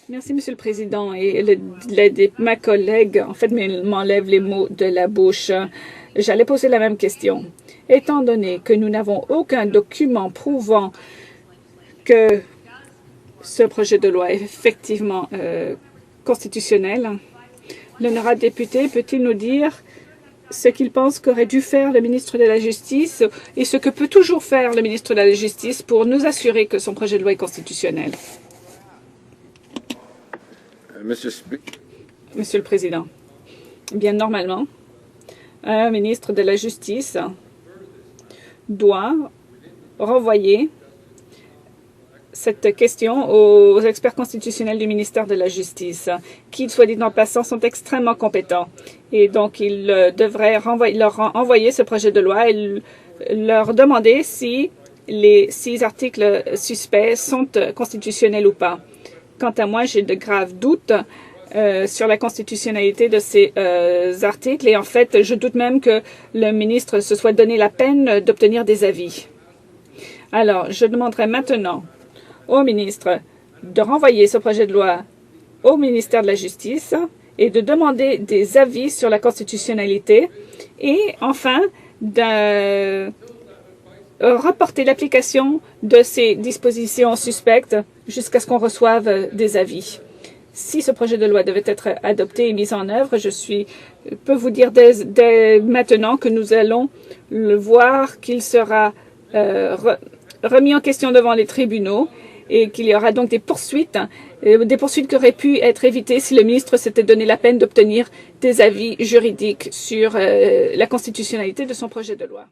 Merci, Monsieur le Président. Et ma collègue, en fait, m'enlève les mots de la bouche. J'allais poser la même question. Étant donné que nous n'avons aucun document prouvant que ce projet de loi est effectivement constitutionnel, l'honorable député peut-il nous dire ce qu'il pense qu'aurait dû faire le ministre de la Justice et ce que peut toujours faire le ministre de la Justice pour nous assurer que son projet de loi est constitutionnel? Monsieur le Président, bien normalement, un ministre de la Justice doit renvoyer cette question aux experts constitutionnels du ministère de la Justice, qui, soit dit en passant, sont extrêmement compétents. Et donc, il devrait leur envoyer ce projet de loi et leur demander si les 6 articles suspects sont constitutionnels ou pas. Quant à moi, j'ai de graves doutes sur la constitutionnalité de ces articles et en fait, je doute même que le ministre se soit donné la peine d'obtenir des avis. Alors, je demanderai maintenant au ministre de renvoyer ce projet de loi au ministère de la Justice et de demander des avis sur la constitutionnalité et enfin de reporter l'application de ces dispositions suspectes jusqu'à ce qu'on reçoive des avis. Si ce projet de loi devait être adopté et mis en œuvre, peux vous dire dès maintenant que nous allons le voir qu'il sera remis en question devant les tribunaux et qu'il y aura donc des poursuites qui auraient pu être évitées si le ministre s'était donné la peine d'obtenir des avis juridiques sur la constitutionnalité de son projet de loi.